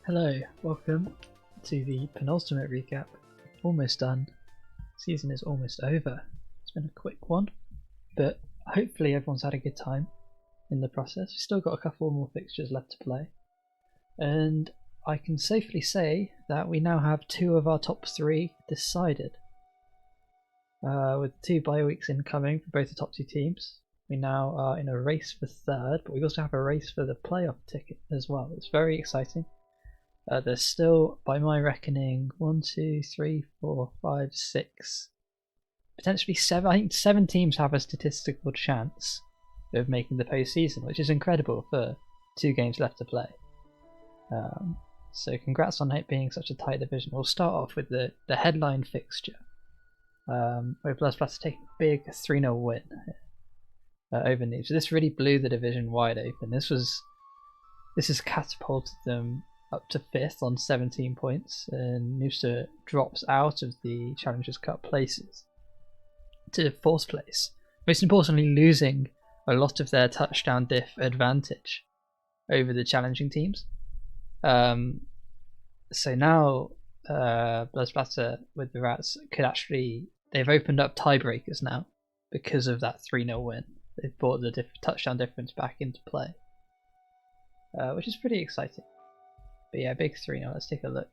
Hello, welcome to the penultimate recap. Almost done. Season is almost over. It's been a quick one, but hopefully everyone's had a good time in the process. We've still got a couple more fixtures left to play, and I can safely say that we now have two of our top three decided. With 2 bye weeks incoming for both the top two teams, we now are in a race for third, but we also have a race for the playoff ticket as well. It's very exciting. There's still, by my reckoning, 1, 2, 3, 4, 5, 6, potentially 7. I think 7 teams have a statistical chance of making the postseason, which is incredible for 2 games left to play. So congrats on it being such a tight division. We'll start off with the headline fixture, where Bloodsplat's taking a big 3-0 win over Noob. So this really blew the division wide open. This has catapulted them up to 5th on 17 points, and Nooster drops out of the Challengers Cup places to 4th place. Most importantly, losing a lot of their touchdown diff advantage over the challenging teams. So now Bloodsplatter with the Rats they've opened up tiebreakers now because of that 3-0 win. They've brought the touchdown difference back into play, which is pretty exciting. But yeah, big 3-0. Let's take a look.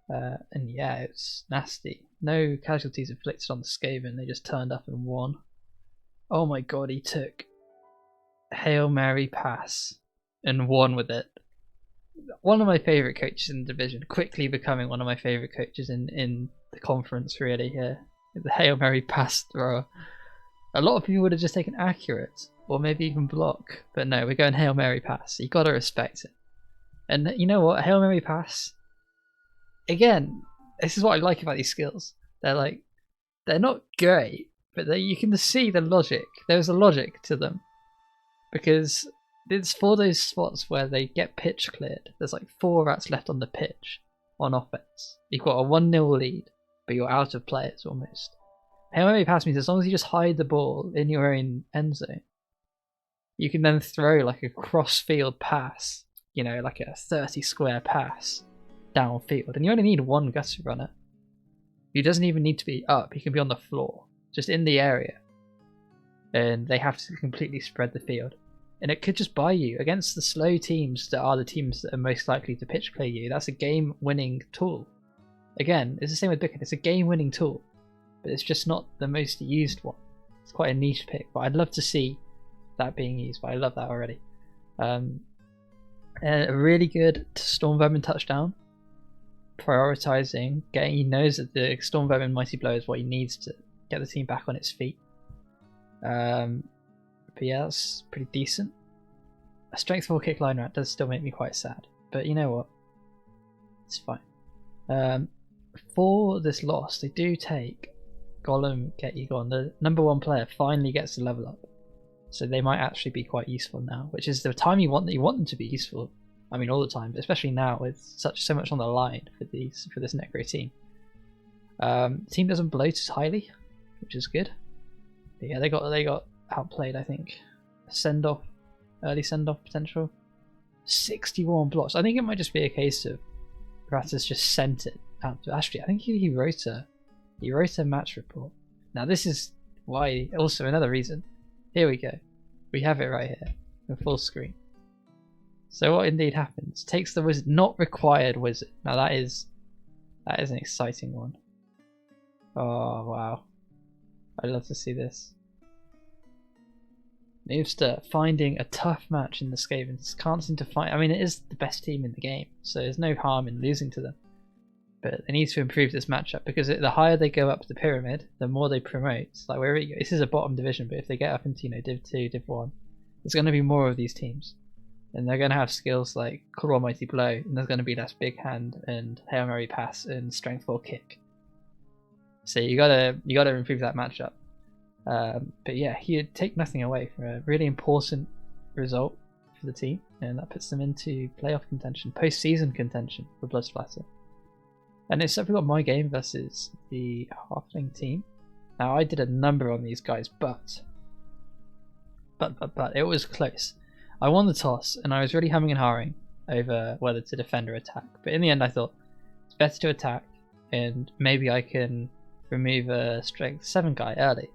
And yeah, it's nasty. No casualties inflicted on the Skaven. They just turned up and won. Oh my god, he took Hail Mary pass and won with it. One of my favourite coaches in the division, quickly becoming one of my favourite coaches in the conference, really, here. The Hail Mary pass thrower. A lot of people would have just taken accurate, or maybe even block. But no, we're going Hail Mary pass. You gotta respect it. And you know what? Hail Mary pass. Again, this is what I like about these skills. They're not great, but you can see the logic. There's a logic to them. Because it's for those spots where they get pitch cleared. There's like 4 rats left on the pitch on offense. You've got a 1-0 lead, but you're out of players almost. Hail Mary pass means as long as you just hide the ball in your own end zone, you can then throw like a cross-field pass. You know, like a 30 square pass downfield, and you only need one gutter runner. He doesn't even need to be up, he can be on the floor, just in the area, and they have to completely spread the field. And it could just buy you against the slow teams that are the teams that are most likely to pitch clear you. That's a game-winning tool. Again, it's the same with Bicken. It's a game-winning tool, but it's just not the most used one. It's quite a niche pick, but I'd love to see that being used, but I love that already. A really good Storm Vermin touchdown. Prioritizing, he knows that the Storm Vermin Mighty Blow is what he needs to get the team back on its feet. But yeah, that's pretty decent. A Strength 4 kick line rat does still make me quite sad, but you know what? It's fine. For this loss, they do take Golem, Get You Gone. The number 1 player finally gets to level up. So they might actually be quite useful now, which is the time you want them to be useful. I mean, all the time, but especially now with so much on the line for this Necro team. Team doesn't bloat as highly, which is good. But yeah, they got outplayed. I think early send off potential. 61 blocks. I think it might just be a case of Ratters just sent it out. Actually, I think he wrote a match report. Now this is why. Also another reason. Here we go. We have it right here in full screen. So what indeed happens? Takes the wizard, not required wizard. Now that is an exciting one. Oh wow. I'd love to see this. Noobster finding a tough match in the Skavens. Can't seem to find. I mean, it is the best team in the game, so there's no harm in losing to them. But they need to improve this matchup, because the higher they go up the pyramid, the more they promote. Like this is a bottom division, but if they get up into Div 2, Div 1, there's going to be more of these teams, and they're going to have skills like Cruel Mighty Blow, and there's going to be less Big Hand and Hail Mary Pass and Strength 4 Kick. So you gotta improve that matchup. But yeah, he'd take nothing away from a really important result for the team, and that puts them into playoff contention, postseason contention for Bloodsplatter. And except we've got my game versus the Halfling team. Now I did a number on these guys, but it was close. I won the toss and I was really humming and hawing. over whether to defend or attack. But in the end, I thought it's better to attack, and maybe I can remove a strength 7 guy early.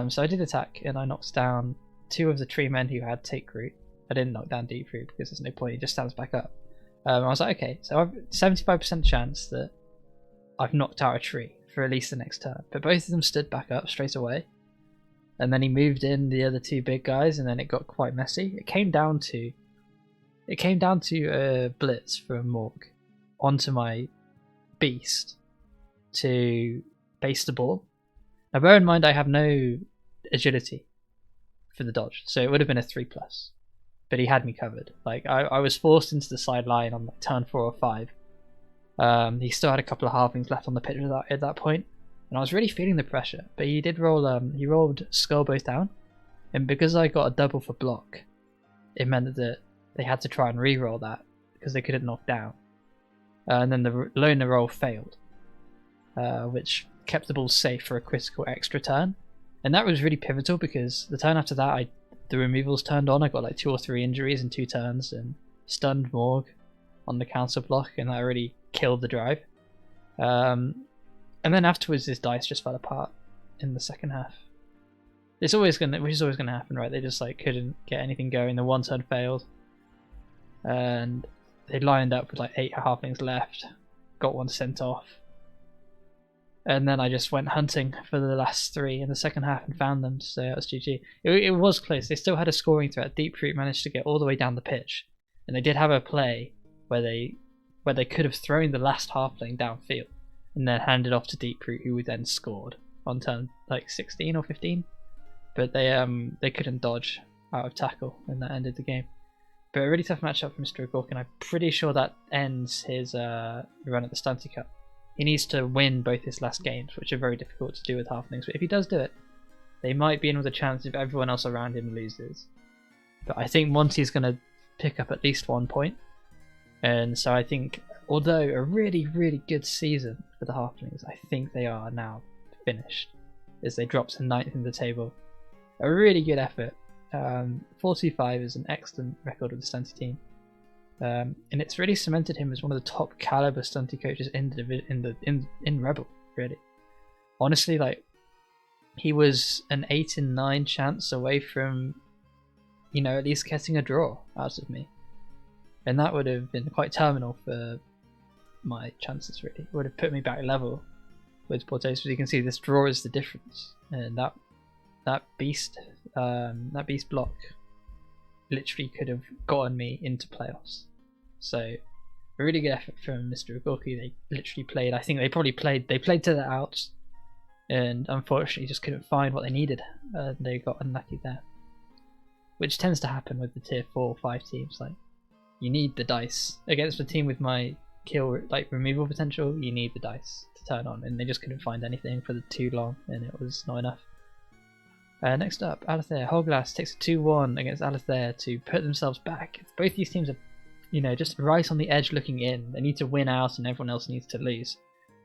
So I did attack, and I knocked down 2 of the tree men who had take root. I didn't knock down deep root because there's no point, he just stands back up. I was like, okay, so I've 75% chance that I've knocked out a tree for at least the next turn. But both of them stood back up straight away. And then he moved in the other 2 big guys, and then it got quite messy. It came down to a blitz from Morg onto my beast to base the ball. Now bear in mind I have no agility for the dodge, so it would have been a 3+. But he had me covered. Like I was forced into the sideline on like turn 4 or 5. He still had a couple of halflings left on the pitch at that point, and I was really feeling the pressure. But he did roll. He rolled skull both down, and because I got a double for block, it meant that they had to try and re-roll that because they couldn't knock down. And then the loner roll failed, which kept the ball safe for a critical extra turn. And that was really pivotal because the turn after that, the removals turned on. I got like 2 or 3 injuries in 2 turns and stunned Morg on the counter block, and that really killed the drive. And then afterwards, this dice just fell apart in the second half. Which is always gonna happen, right? They just like couldn't get anything going. The 1 turn failed, and they lined up with like 8 halflings left. Got 1 sent off. And then I just went hunting for the last 3 in the second half and found them, so that was GG. It was close. They still had a scoring threat. Deep Root managed to get all the way down the pitch, and they did have a play where they could have thrown the last halfling downfield and then handed off to Deep Root, who then scored on turn like 16 or 15. But they couldn't dodge out of tackle, and that ended the game. But a really tough matchup for Mr. O'Gork, and I'm pretty sure that ends his run at the Stunty Cup. He needs to win both his last games, which are very difficult to do with halflings. But if he does do it, they might be in with a chance if everyone else around him loses. But I think Monty's going to pick up at least 1 point. And so I think, although a really, really good season for the halflings, I think they are now finished as they drop to 9th in the table. A really good effort. 45 is an excellent record with the Stunty team. And it's really cemented him as one of the top caliber Stunty coaches in Rebel, really. Honestly, like, he was an 8 in 9 chance away from, at least getting a draw out of me. And that would have been quite terminal for my chances, really. It would have put me back level with Portos. As you can see, this draw is the difference. And that beast block literally could have gotten me into playoffs. So a really good effort from Mr. Ogorki. They literally played, I think they played to the outs, and unfortunately just couldn't find what they needed. They got unlucky there, which tends to happen with the tier 4 or 5 teams. Like, you need the dice against a team with my kill removal potential. You need the dice to turn on, and they just couldn't find anything for the too long, and it was not enough. Next up, Alethair. Hoglass takes a 2-1 against Alethair to put themselves back. Both these teams are, just right on the edge looking in. They need to win out and everyone else needs to lose.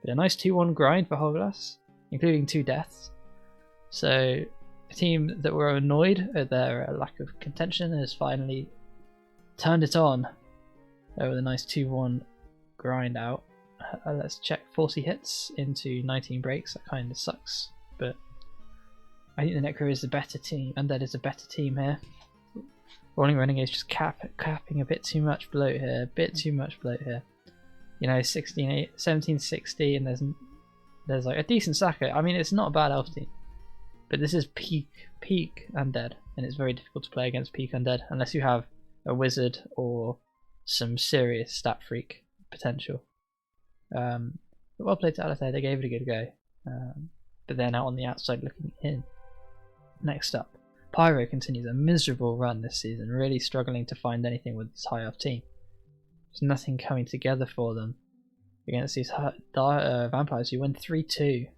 But a nice 2-1 grind for Hoglass, including 2 deaths. So a team that were annoyed at their lack of contention has finally turned it on with a nice 2-1 grind out. Let's check 40 hits into 19 breaks. That kind of sucks, but I think the Necro is the better team, and that is a better team here. Rolling Renegades just capping a bit too much bloat here, 1760, and there's like a decent Saka. I mean, it's not a bad elf team, but this is peak undead, and it's very difficult to play against peak undead unless you have a wizard or some serious stat freak potential. But well played to Alethair. They gave it a good go, but they're now on the outside looking in. Next up, Pyro continues a miserable run this season, really struggling to find anything with this high elf team. There's nothing coming together for them against these vampires who win 3-2.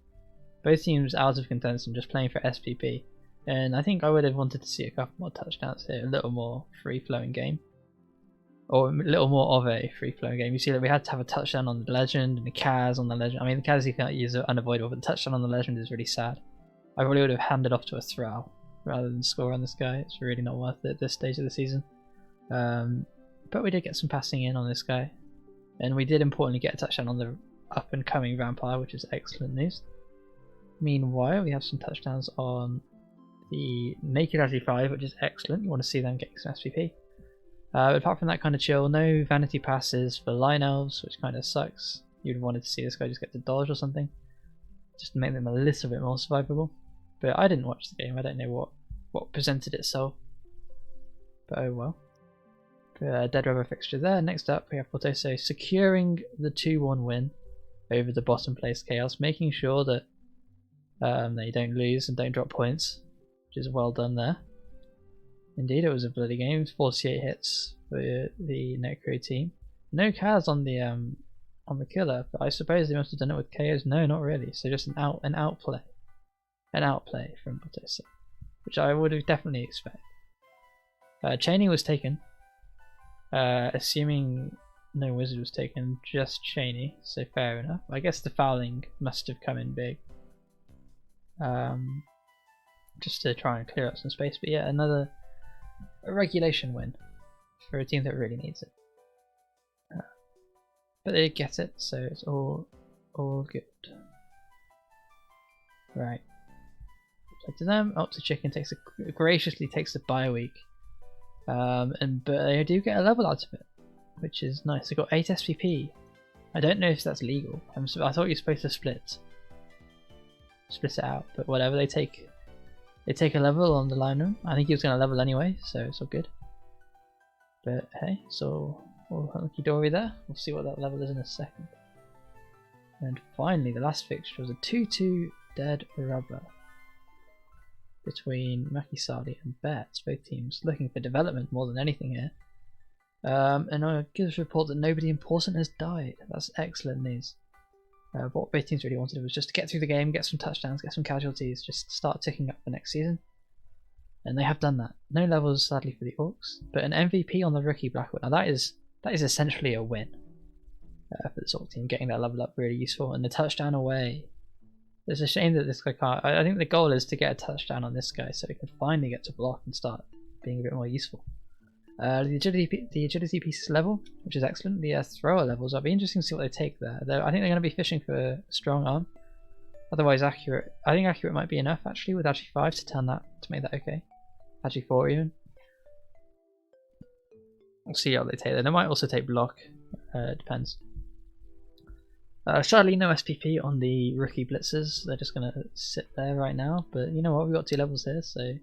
Both teams out of contention, just playing for SPP. And I think I would have wanted to see a couple more touchdowns here, a little more free-flowing game. Or a little more of a free-flowing game. You see that we had to have a touchdown on the legend and a Kaz on the legend. I mean, the Kaz you can't use are unavoidable, but the touchdown on the legend is really sad. I probably would have handed off to a Thrall rather than score on this guy. It's really not worth it at this stage of the season. but we did get some passing in on this guy, and we did importantly get a touchdown on the up and coming vampire, which is excellent news. Meanwhile, we have some touchdowns on the naked Agi 5, which is excellent. You want to see them getting some SPP. But apart from that, kind of chill. No vanity passes for line elves, which kind of sucks. You'd wanted to see this guy just get to dodge or something, just to make them a little bit more survivable. But I didn't watch the game. I don't know what presented itself. But oh well. Dead rubber fixture there. Next up, we have Portoso securing the 2-1 win over the bottom place Chaos, making sure that they don't lose and don't drop points, which is well done there. Indeed, it was a bloody game. 48 hits for the Necro team. No Kaz on the killer, but I suppose they must have done it with KOs. No, not really. So just an outplay from Portoso, which I would have definitely expected. Chaining was taken. Assuming no wizard was taken, just Cheney, so fair enough. I guess the fouling must have come in big. Just to try and clear up some space, but yeah, another regulation win for a team that really needs it. But they get it, so it's all good. Right. Play to them. Up to Chicken graciously takes the bye week. But they do get a level out of it, which is nice. They got 8 SPP. I don't know if that's legal. I thought you're supposed to split it out, but whatever. They take a level on the lineman. I think he was going to level anyway, so it's all good. But hey, so all hunky dory there. We'll see what that level is in a second. And finally, the last fixture was a 2-2 dead rubber between Makisali and Bets, both teams looking for development more than anything here. And I give this report that nobody important has died. That's excellent news. What both teams really wanted was just to get through the game, get some touchdowns, get some casualties, just start ticking up for next season. And they have done that. No levels sadly for the Orcs, but an MVP on the rookie Blackwood. Now that is essentially a win for this Orc team, getting that level up really useful. And the touchdown away. It's a shame that this guy can't. I think the goal is to get a touchdown on this guy so he can finally get to block and start being a bit more useful. The agility pieces level, which is excellent. The thrower levels, it'll be interesting to see what they take there. I think they're going to be fishing for strong arm. Otherwise, accurate. I think accurate might be enough actually with Agi 5 to turn that, to make that okay. Agi 4 even. We'll see how they take that. They might also take block. Depends. Sadly, no SPP on the rookie blitzers. They're just going to sit there right now. But you know what? We've got 2 levels here, so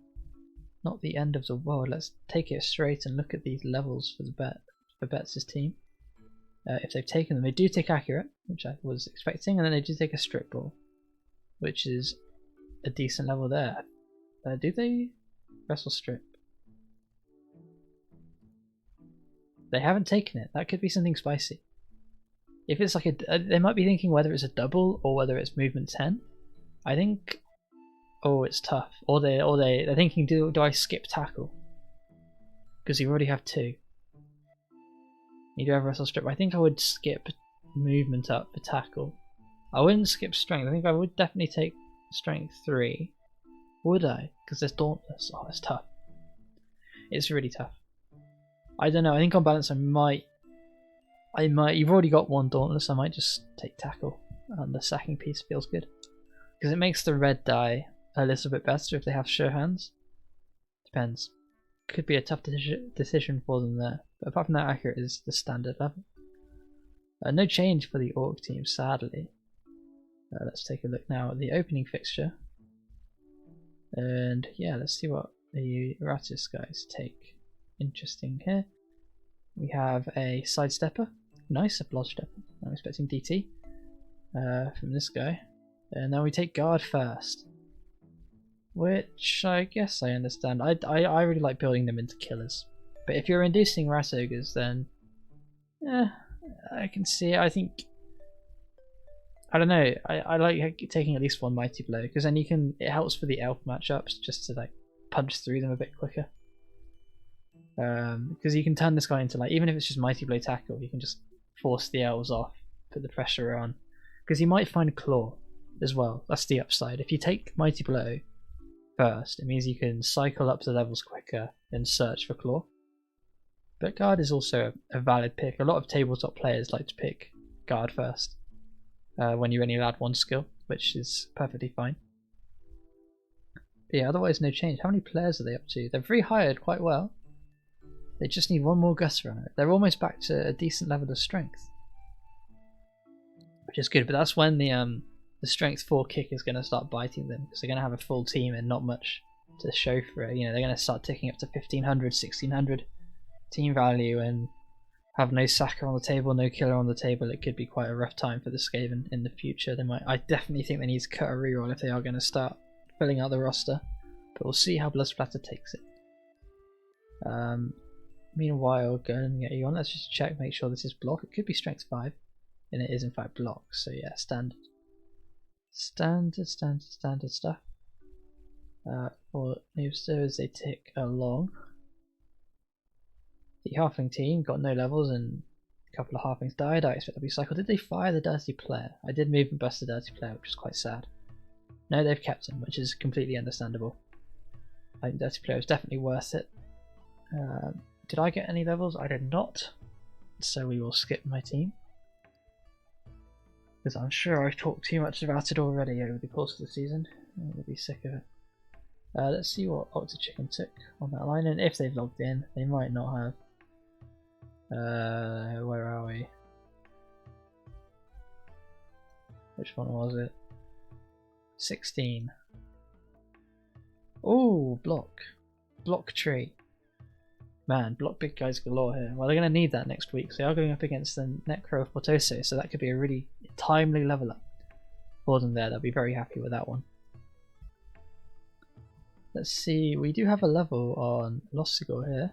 not the end of the world. Let's take it straight and look at these levels for Bets' team. If they've taken them, they do take accurate, which I was expecting, and then they do take a strip ball, which is a decent level there. Do they wrestle strip? They haven't taken it. That could be something spicy. If it's like they might be thinking whether it's a double or whether it's movement 10. I think, oh, it's tough. Or they're thinking, do I skip tackle? Because you already have 2. You do have wrestle strip. I think I would skip movement up for tackle. I wouldn't skip strength. I think I would definitely take strength 3. Would I? Because there's dauntless. Oh, it's tough. It's really tough. I don't know. I think on balance I might. You've already got 1 dauntless. I might just take tackle, and the sacking piece feels good because it makes the red die a little bit better if they have sure hands. Depends. Could be a tough decision for them there. But apart from that, accurate is the standard level. No change for the Orc team, sadly. Let's take a look now at the opening fixture. And yeah, let's see what the Ratus guys take. Interesting here. We have a sidestepper. Nice, a blood stepper. I'm expecting DT from this guy. And then we take guard first, which I guess I understand. I really like building them into killers. But if you're inducing Rat Ogres, then I can see it. I think, I don't know, I like taking at least 1 mighty blow, because then it helps for the elf matchups just to like punch through them a bit quicker. Because you can turn this guy into, like, even if it's just mighty blow tackle, you can just force the elves off, put the pressure on, because you might find claw as well. That's the upside. If you take mighty blow first, it means you can cycle up the levels quicker and search for claw. But guard is also a valid pick. A lot of tabletop players like to pick guard first when you're only allowed one skill, which is perfectly fine. But yeah, otherwise no change. How many players are they up to? They've rehired quite well. They just need one more Gus runner. They're almost back to a decent level of strength, which is good. But that's when the strength 4 kick is going to start biting them, because they're going to have a full team and not much to show for it. You know, they're going to start ticking up to 1500, 1600 team value and have no Saka on the table, no killer on the table. It could be quite a rough time for the Skaven in the future. They might. I definitely think they need to cut a reroll if they are going to start filling out the roster. But we'll see how Bloodsplatter takes it. Meanwhile, go and get you on. Let's just check, make sure this is block. It could be strength 5, and it is in fact block. So yeah, standard stuff. For Noobster as they tick along. The halfling team got no levels and a couple of halflings died. I expect they'll be cycled. Did they fire the dirty player? I did move and bust the dirty player, which is quite sad. No, they've kept him, which is completely understandable. I think dirty player is definitely worth it. Did I get any levels? I did not. So we will skip my team, because I'm sure I've talked too much about it already over the course of the season. I'll be sick of it. Let's see what Octa Chicken took on that line, and if they've logged in, they might not have. Where are we? Which one was it? 16. Oh, block tree. Man, block big guys galore here. Well, they're going to need that next week. So they are going up against the Necro of Portoso, so that could be a really timely level up for them there. They'll be very happy with that one. Let's see, we do have a level on Lossigur here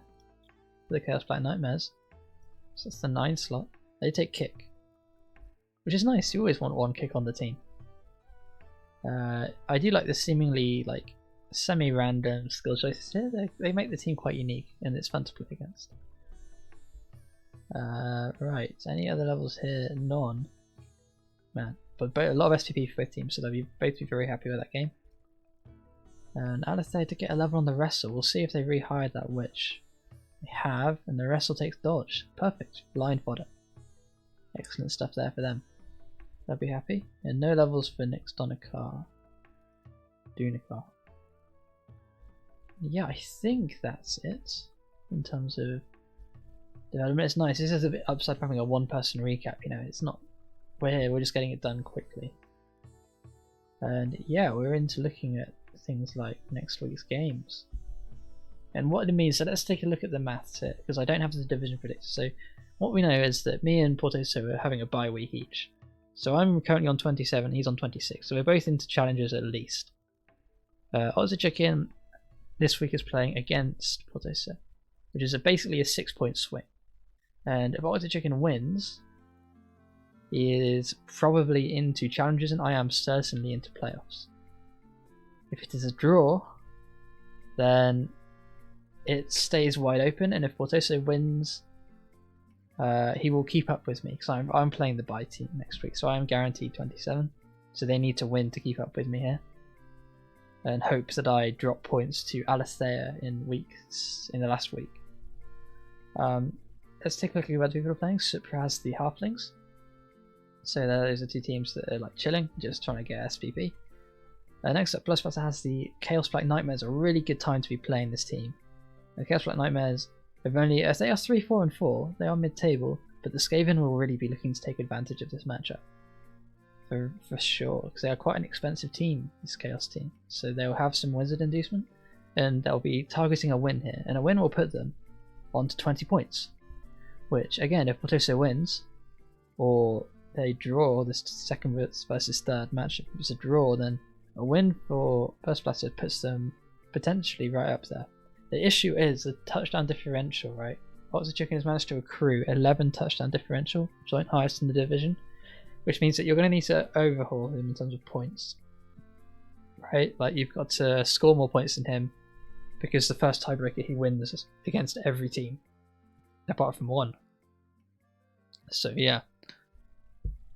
for the Chaos Black Nightmares. So that's the 9 slot. They take kick, which is nice. You always want one kick on the team. I do like the seemingly like semi-random skill choices here. They make the team quite unique, and it's fun to play against. Right, any other levels here? None. Man, but a lot of SPP for both teams, so they'll both be very happy with that game. And Alistair to get a level on the wrestle. We'll see if they rehired that witch. They have, and the wrestle takes dodge. Perfect. Blind fodder. Excellent stuff there for them. They'll be happy. And no levels for Nyx Donikar. Dunikar. Yeah, I think that's it in terms of development. It's nice. This is a bit upside having a one-person recap. You know, it's not. We're here. We're just getting it done quickly. And yeah, we're into looking at things like next week's games and what it means. So let's take a look at the maths here, because I don't have the division predictor. So what we know is that me and Portoso are having a bye week each. So I'm currently on 27, he's on 26, so we're both into challenges at least. Ozachikin this week is playing against Portoso, which is basically a 6-point swing. And if Ozachikin wins, he is probably into challenges, and I am certainly into playoffs. If it is a draw, then it stays wide open, and if Portoso wins, he will keep up with me, because I'm playing the bye team next week, so I am guaranteed 27. So they need to win to keep up with me here, and hopes that I drop points to Alethea in the last week. Let's take a look at where people are playing. Supra has the halflings, so those are two teams that are like chilling, just trying to get SPP. Next up, Bloodsplatter has the Chaos Black Nightmares. A really good time to be playing this team. The Chaos Black Nightmares have only, as they are 3, 4, and 4, they are mid-table, but the Skaven will really be looking to take advantage of this matchup. For sure, because they are quite an expensive team, this Chaos team. So they'll have some wizard inducement, and they'll be targeting a win here, and a win will put them onto 20 points. Which, again, if Portoso wins, or they draw this second versus third match, if it's a draw, then a win for Bloodsplatter puts them potentially right up there. The issue is the touchdown differential, right? Ozachikin has managed to accrue 11 touchdown differential, joint highest in the division, which means that you're going to need to overhaul him in terms of points, right? Like, you've got to score more points than him, because the first tiebreaker he wins against every team, apart from one. So yeah,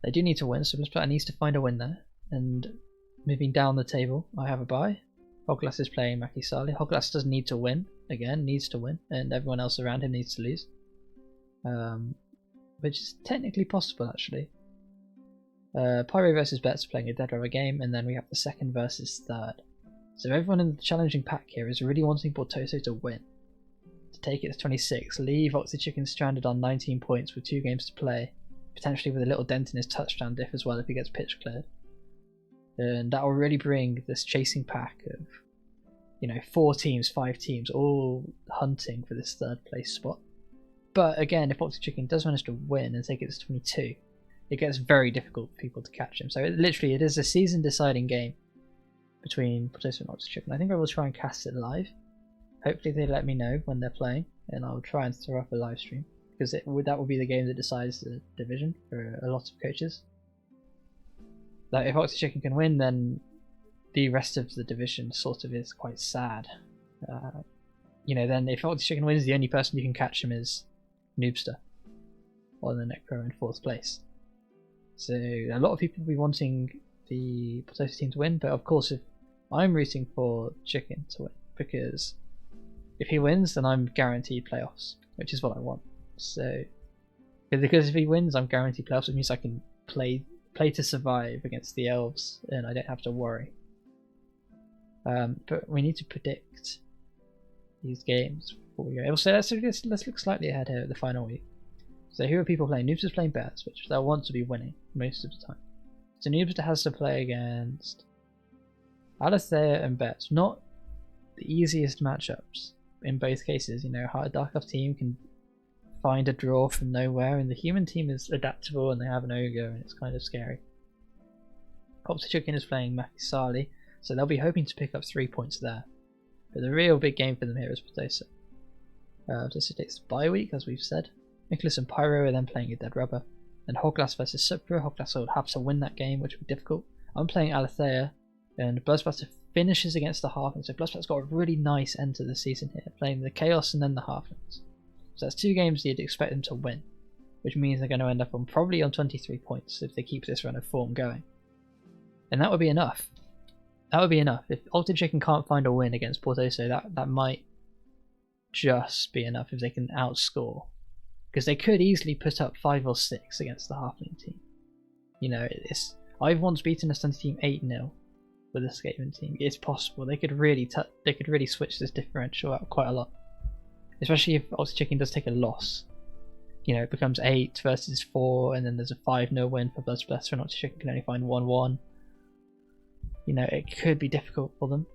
they do need to win, so Bloodsplatter needs to find a win there. And moving down the table, I have a bye. Hoglass is playing Maki Sali. Hoglass doesn't need to win, again, needs to win, and everyone else around him needs to lose. which is technically possible actually. Pyro versus Bets playing a dead rubber game, and then we have the second versus third. So everyone in the challenging pack here is really wanting Portoso to win, to take it to 26, leave Oxychicken stranded on 19 points with 2 games to play, potentially with a little dent in his touchdown diff as well if he gets pitch cleared. And that will really bring this chasing pack of, 4 teams, 5 teams, all hunting for this third place spot. But again, if Oxychicken does manage to win and take it to 22, it gets very difficult for people to catch him. So it is a season deciding game between Portoso and Oxychicken. I think I will try and cast it live. Hopefully they let me know when they're playing, and I'll try and throw up a live stream, because that will be the game that decides the division for a lot of coaches. Like, if Oxychicken can win, then the rest of the division sort of is quite sad. Then if Oxychicken wins, the only person you can catch him is Noobster, or the Necro in 4th place. So a lot of people will be wanting the Portoso team to win, but of course if I'm rooting for Chicken to win, because if he wins then I'm guaranteed playoffs, which is what I want. So because if he wins I'm guaranteed playoffs, which means I can play to survive against the elves and I don't have to worry. But we need to predict these games before we go. So let's look slightly ahead here at the final week. So who are people playing? Noobster playing Bets, which they'll want to be winning most of the time. So Noobster has to play against Alethea and Bets. Not the easiest matchups in both cases. Dark Elf team can find a draw from nowhere, and the human team is adaptable and they have an ogre and it's kind of scary. Oxychicken is playing Makisali, so they'll be hoping to pick up 3 points there. But the real big game for them here is Portoso. Portoso takes the bye week, as we've said. Nicholas and Pyro are then playing a dead rubber. And Hoglass versus Supra. Hoglass will have to win that game, which will be difficult. I'm playing Alethea, and Bloodsplasser finishes against the Halflings. So Bloodsplasser's got a really nice end to the season here, playing the Chaos and then the Halflings. So that's 2 games you'd expect them to win, which means they're going to end up probably on 23 points if they keep this run of form going. And that would be enough. That would be enough. If Oxychicken can't find a win against Portoso, that might just be enough if they can outscore. Because they could easily put up 5 or 6 against the Halfling team. I've once beaten a Stunty team 8-0 with a Skaven team. It's possible. They could really switch this differential out quite a lot. Especially if Oxychicken does take a loss. It becomes 8 versus 4, and then there's a 5-0 win for Bloodsplasser, and Oxychicken can only find 1-1. It could be difficult for them.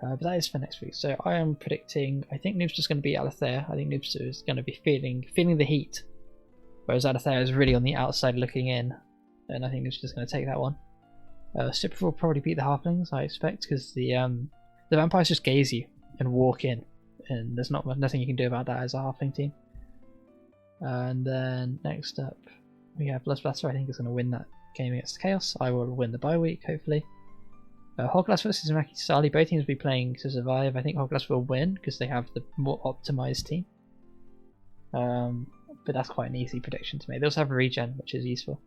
But that is for next week. So I am predicting, I think Noobster's going to beat Alethea. I think Noobster is going to be feeling the heat, whereas Alethea is really on the outside looking in, and I think Noobster's going to take that one. Cypher will probably beat the Halflings, I expect, because the vampires just gaze you and walk in, and there's nothing you can do about that as a Halfling team. And then next up we have Bloodsplasser. I think is going to win that game against Chaos. I will win the bye week, hopefully. Hoglass versus Makisali, both teams will be playing to survive. I think Hoglass will win because they have the more optimized team. But that's quite an easy prediction to make. They also have a regen, which is useful.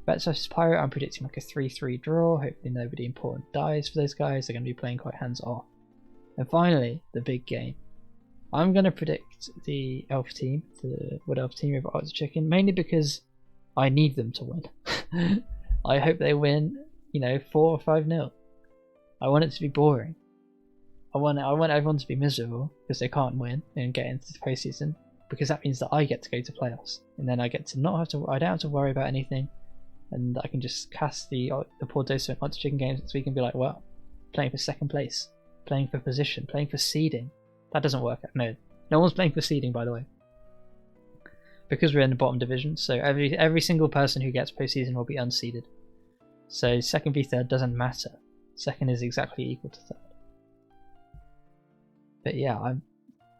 Bets versus Pyro, I'm predicting like a 3-3 draw. Hopefully nobody important dies for those guys. They're going to be playing quite hands off. And finally, the big game. I'm going to predict the Elf team, the Wood Elf team of Oxychicken, mainly because I need them to win. I hope they win, 4 or 5-0. I want it to be boring. I want everyone to be miserable because they can't win and get into the postseason, because that means that I get to go to playoffs, and then I don't have to worry about anything, and I can just cast the Portoso and Oxychicken games this week and be like, well, playing for second place, playing for position, playing for seeding. That doesn't work out. No one's playing for seeding, by the way, because we're in the bottom division. So every single person who gets postseason will be unseeded. So second v third doesn't matter. Second is exactly equal to third. But yeah,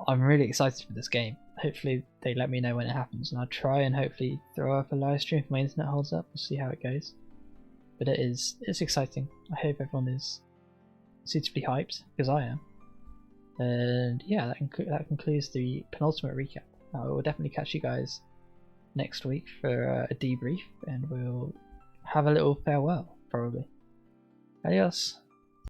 I'm really excited for this game. Hopefully they let me know when it happens, and I'll try and hopefully throw up a live stream if my internet holds up. We'll see how it goes. But it's exciting. I hope everyone is suitably hyped, because I am. And yeah, that concludes the penultimate recap. I will definitely catch you guys next week for a debrief, and we'll have a little farewell, probably. Adios.